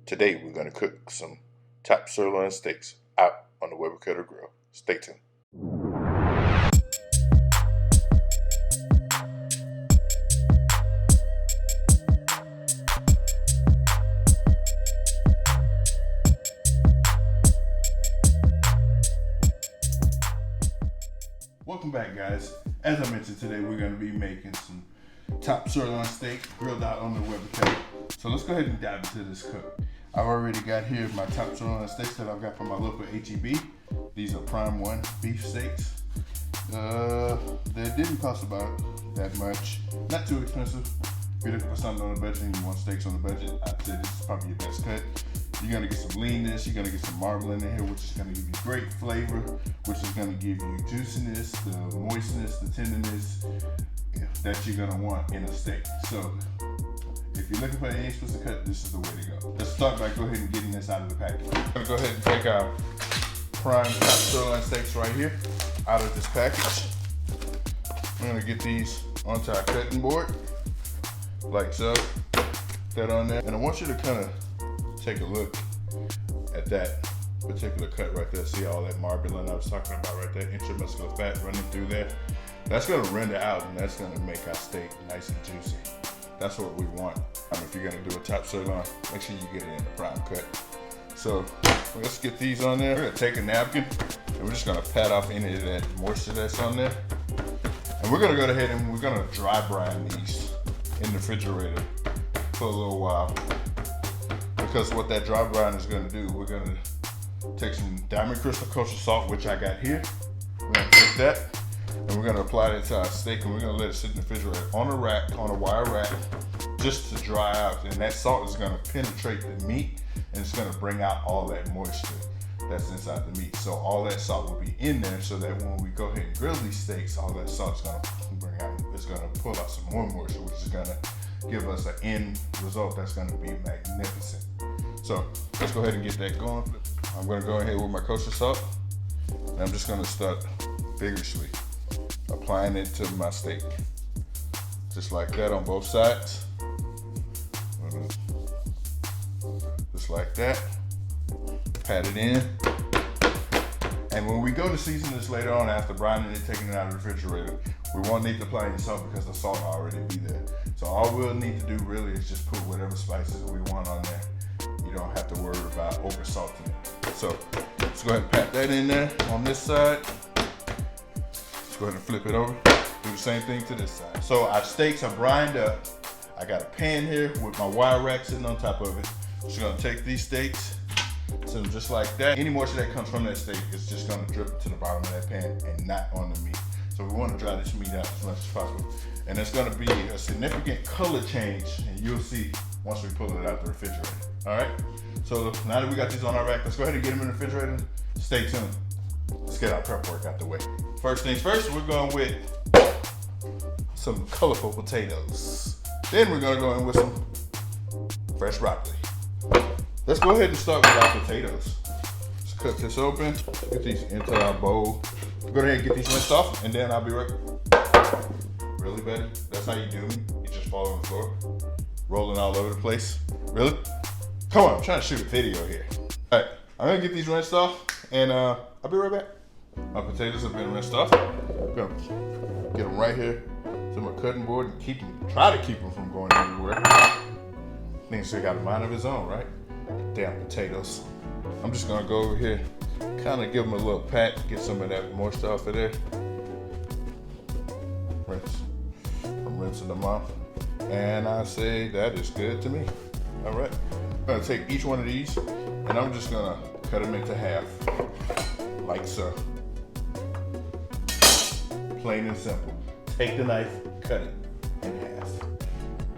Today we're going to cook some top sirloin steaks out on the Kettle grill. Stay tuned. Welcome back, guys. As I mentioned, today we're going to be making some top sirloin steak grilled out on the Kettle. So let's go ahead and dive into this cook. I've already got here my top sirloin steaks that I've got from my local HEB. These are Prime 1 beef steaks. They didn't cost about that much. Not too expensive. If you're looking for something on the budget and you want steaks on the budget, I'd say this is probably your best cut. You're gonna get some leanness, you're gonna get some marbling in here, which is gonna give you great flavor, which is gonna give you juiciness, the moistness, the tenderness that you're gonna want in a steak. So if you're looking for an inexpensive cut, this is the way to go. Let's start by go ahead and getting this out of the package. I'm gonna go ahead and take our prime top sirloin steaks right here out of this package. I'm gonna get these onto our cutting board, like so. That on there, and I want you to kind of take a look at that particular cut right there. See all that marbling I was talking about right there, intramuscular fat running through there. That's gonna render out, and that's gonna make our steak nice and juicy. That's what we want. If you're gonna do a top sirloin, make sure you get it in the prime cut. So let's get these on there. We're gonna take a napkin, and we're just gonna pat off any of that moisture that's on there. And we're gonna go ahead and we're gonna dry brine these in the refrigerator for a little while. Because what that dry brine is gonna do, we're gonna take some diamond crystal kosher salt, which I got here. We're gonna take that, and we're gonna apply that to our steak, and we're gonna let it sit in the refrigerator on a rack, on a wire rack, just to dry out. And that salt is gonna penetrate the meat, and it's gonna bring out all that moisture that's inside the meat. So all that salt will be in there, so that when we go ahead and grill these steaks, all that salt is gonna bring out, it's gonna pull out some more moisture, which is gonna give us an end result that's gonna be magnificent. So let's go ahead and get that going. I'm gonna go ahead with my kosher salt, and I'm just gonna start vigorously applying it to my steak. Just like that on both sides. Just like that. Pat it in. And when we go to season this later on, after brining it, taking it out of the refrigerator, we won't need to apply any salt because the salt will already be there. So all we'll need to do really is just put whatever spices we want on there. You don't have to worry about over salting it. So let's go ahead and pat that in there on this side. Let's go ahead and flip it over. Do the same thing to this side. So our steaks are brined up. I got a pan here with my wire rack sitting on top of it. Just gonna take these steaks, set them just like that. Any moisture that comes from that steak is just gonna drip to the bottom of that pan and not on the meat. So we wanna dry this meat out as much as possible. And it's gonna be a significant color change, and you'll see once we pull it out the refrigerator. All right, so now that we got these on our rack, let's go ahead and get them in the refrigerator. Stay tuned. Let's get our prep work out the way. First things first, we're going with some colorful potatoes. Then we're gonna go in with some fresh broccoli. Let's go ahead and start with our potatoes. Let's cut this open, get these into our bowl. Go ahead and get these rinsed off, and then I'll be right back. Really, Betty? That's how you do me? You just fall on the floor, rolling all over the place? Really? Come on, I'm trying to shoot a video here. All right, I'm gonna get these rinsed off, and I'll be right back. My potatoes have been rinsed off. I'm gonna get them right here to my cutting board and try to keep them from going anywhere. Things still got a mind of his own, right? Damn potatoes. I'm just gonna go over here, kind of give them a little pat, get some of that moisture off of there. Rinse. I'm rinsing them off. And I say that is good to me. All right. I'm gonna take each one of these, and I'm just gonna cut them into half, like so. Plain and simple. Take the knife, cut it in half.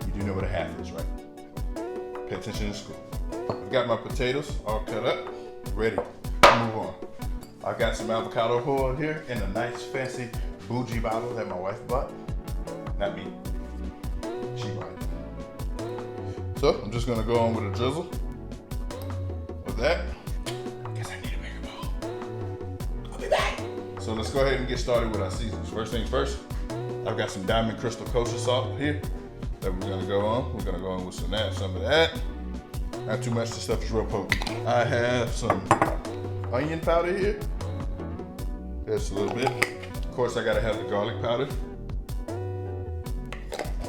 You do know what a half is, right? Pay attention in school. I've got my potatoes all cut up, ready to move on. I've got some avocado oil here in a nice fancy bougie bottle that my wife bought. Not me, she bought it. So I'm just gonna go on with a drizzle of that. I guess I need a bigger bowl. I'll be back. So let's go ahead and get started with our seasons. First things first, I've got some diamond crystal kosher salt here that we're gonna go on. We're gonna go on with some of that. Not too much, the stuff is real potent. I have some onion powder here. Just a little bit. Of course, I gotta have the garlic powder.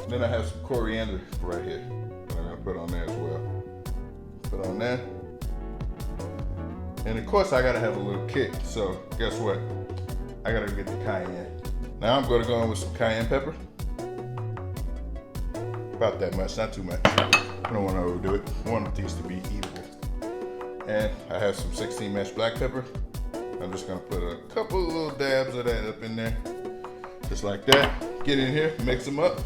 Then I have some coriander right here that I'm gonna put on there as well. Put on there. And of course, I gotta have a little kick. So guess what? I gotta get the cayenne. Now I'm gonna go in with some cayenne pepper. About that much, not too much. I don't want to overdo it. I want these to be eatable. And I have some 16 mesh black pepper. I'm just gonna put a couple of little dabs of that up in there. Just like that. Get in here, mix them up.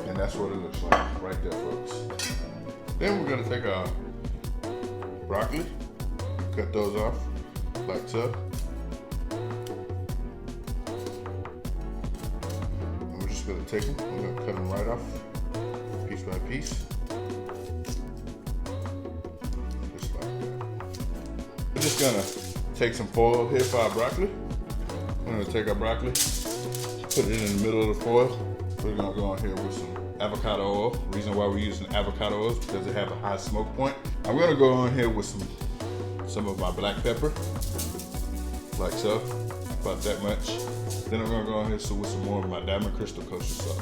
And that's what it looks like right there, folks. Then we're gonna take our broccoli, cut those off like so. And we're just gonna take them, we're gonna cut them right off, piece by piece. Just like that. We're just gonna take some foil here for our broccoli. We're gonna take our broccoli, put it in the middle of the foil. We're gonna go on here with some avocado oil. The reason why we're using avocado oil is because it has a high smoke point. I'm gonna go on here with some of my black pepper, like so, about that much. Then I'm gonna go on here with some more of my diamond crystal kosher salt.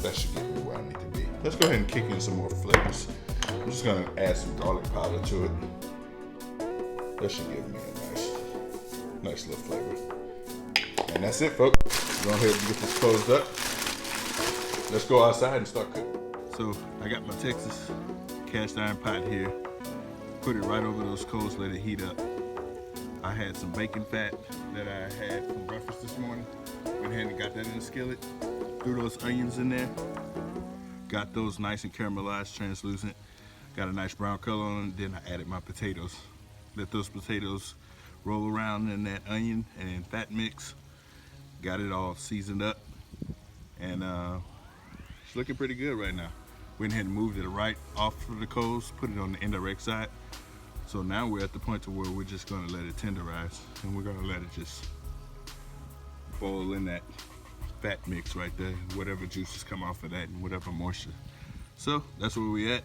That should get me where I need to be. Let's go ahead and kick in some more flavors. I'm just gonna add some garlic powder to it. That should give me a nice little flavor. And that's it, folks. Go ahead and get this closed up. Let's go outside and start cooking. So I got my Texas cast iron pot here. Put it right over those coals, let it heat up. I had some bacon fat that I had from breakfast this morning. Went ahead and got that in the skillet. Threw those onions in there. Got those nice and caramelized, translucent. Got a nice brown color on them. Then I added my potatoes. Let those potatoes roll around in that onion and fat mix. Got it all seasoned up. And it's looking pretty good right now. Went ahead and moved it right off of the coals, put it on the indirect side. So now we're at the point to where we're just gonna let it tenderize, and we're gonna let it just boil in that fat mix right there, whatever juices come off of that and whatever moisture. So that's where we at.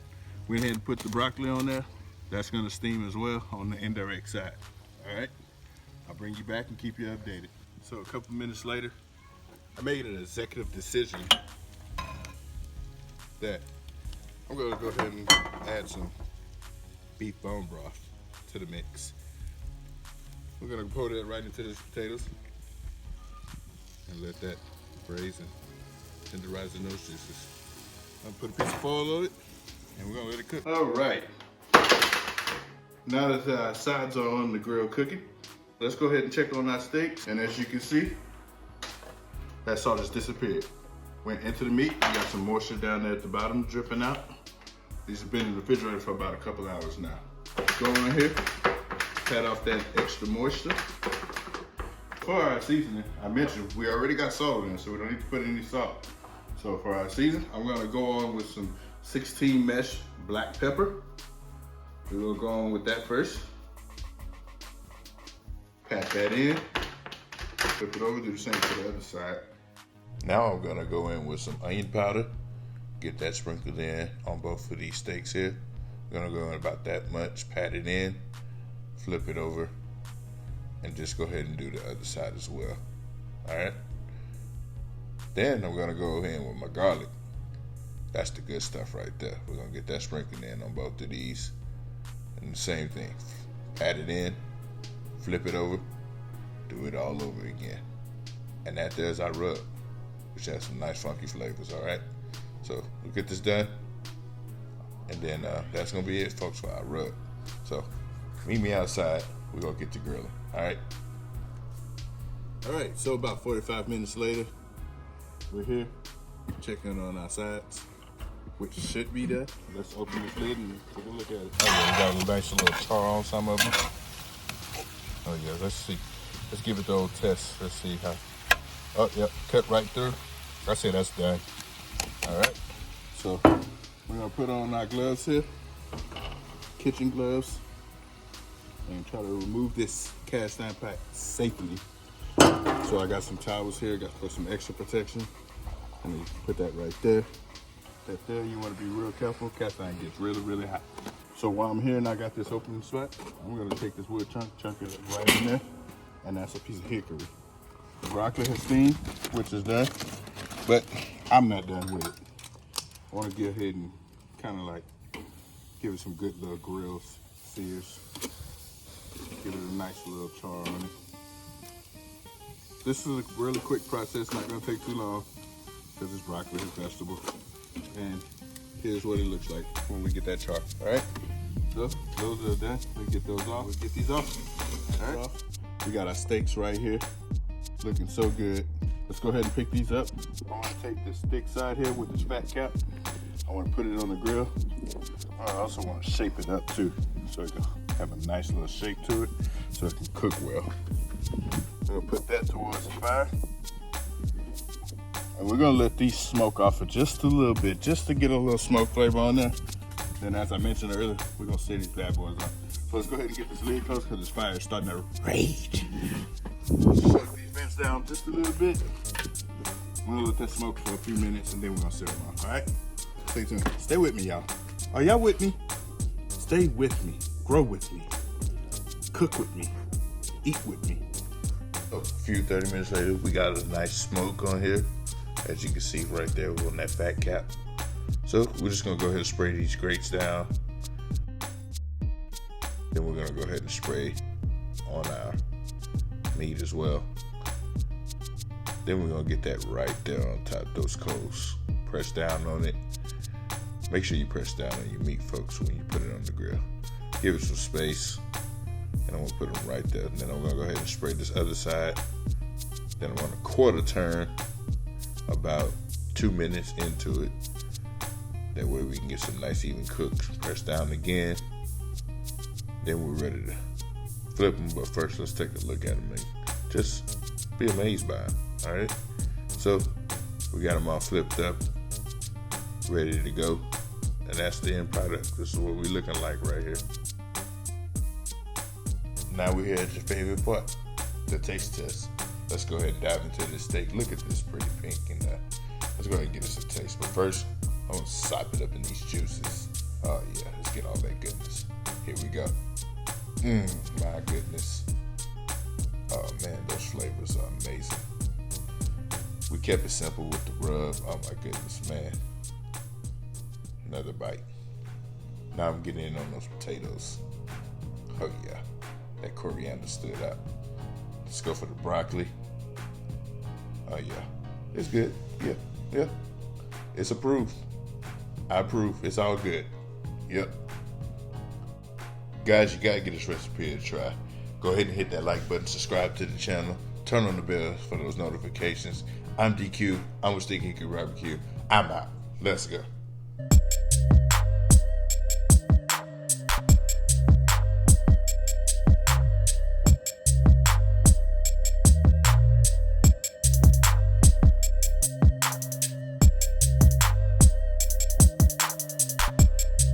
Went ahead and put the broccoli on there. That's gonna steam as well on the indirect side. All right, I'll bring you back and keep you updated. So a couple minutes later, I made an executive decision that I'm gonna go ahead and add some beef bone broth to the mix. We're gonna pour that right into these potatoes and let that braise and tenderize in those juices. I'll put a piece of foil on it and we're gonna let it cook. All right. Now that the sides are on the grill cooking, let's go ahead and check on our steaks. And as you can see, that salt has disappeared. Went into the meat, we got some moisture down there at the bottom dripping out. These have been in the refrigerator for about a couple hours now. Go on here, pat off that extra moisture. For our seasoning, I mentioned we already got salt in it, so we don't need to put any salt. So for our season, I'm gonna go on with some 16 mesh black pepper. We'll go on with that first. Pat that in, flip it over, do the same to the other side. Now I'm gonna go in with some onion powder, get that sprinkled in on both of these steaks here. I'm gonna go in about that much, pat it in, flip it over, and just go ahead and do the other side as well. All right. Then I'm gonna go in with my garlic. That's the good stuff right there. We're gonna get that sprinkled in on both of these. And the same thing, pat it in, flip it over, do it all over again. And that there's our rub, which has some nice funky flavors, all right? So we'll get this done, and then that's gonna be it, folks, for our rub. So meet me outside, we're gonna get to grilling, all right? All right, so about 45 minutes later, we're here checking on our sides, which should be there. Let's open this lid and take a look at it. Oh yeah, we got a nice little char on some of them. Oh yeah, let's see. Let's give it the old test. Let's see how. Oh yep, cut right through. I say that's done. All right. So we're gonna put on our gloves here, kitchen gloves, and try to remove this cast iron pack safely. So I got some towels here, got for some extra protection. Let me put that right there. that there. You want to be real careful. Cast iron gets really, really hot. So while I'm here and I got this opening spot, I'm going to take this wood chunk it right in there, and that's a piece of hickory. The broccoli has steamed, which is done, but I'm not done with it. I want to go ahead and kind of like give it some good little grills, sears. Give it a nice little char on it. This is a really quick process, not going to take too long because it's broccoli, it's vegetable. And here's what it looks like when we get that char. All right, so those are done. We get those off. We get these off. All right, we got our steaks right here, looking so good. Let's go ahead and pick these up. I want to take this thick side here with this fat cap. I want to put it on the grill. I also want to shape it up too, so it can have a nice little shape to it, so it can cook well. We'll put that towards the fire. And we're gonna let these smoke off for just a little bit, just to get a little smoke flavor on there. Then as I mentioned earlier, we're gonna set these bad boys on. So let's go ahead and get this lid closed because this fire is starting to rage. Shut these vents down just a little bit. We're gonna let that smoke for a few minutes and then we're gonna set them on, all right? Stay tuned. Stay with me, y'all. Are y'all with me? Stay with me. Grow with me. Cook with me. Eat with me. A few 30 minutes later, we got a nice smoke on here. As you can see right there on that fat cap. So we're just gonna go ahead and spray these grates down. Then we're gonna go ahead and spray on our meat as well. Then we're gonna get that right there on top of those coals. Press down on it. Make sure you press down on your meat, folks, when you put it on the grill. Give it some space. And I'm gonna put them right there. And then I'm gonna go ahead and spray this other side. Then I'm gonna quarter turn about 2 minutes into it. That way we can get some nice even cooks. Press down again. Then we're ready to flip them. But first, let's take a look at them and just be amazed by them. All right. So we got them all flipped up, ready to go. And that's the end product. This is what we're looking like right here. Now we're here at your favorite part, the taste test. Let's go ahead and dive into this steak. Look at this pretty pink, and let's go ahead and get us a taste. But first, I'm gonna sop it up in these juices. Oh yeah, let's get all that goodness. Here we go. My goodness. Oh man, those flavors are amazing. We kept it simple with the rub. Oh my goodness, man. Another bite. Now I'm getting in on those potatoes. Oh yeah, that coriander stood out. Let's go for the broccoli. Oh yeah, it's good. Yeah. It's approved. I approve. It's all good. Yep. Guys, you gotta get this recipe to try. Go ahead and hit that like button, subscribe to the channel, turn on the bell for those notifications. I'm DQ. I'm with Sticky Hickory BBQ. I'm out. Let's go.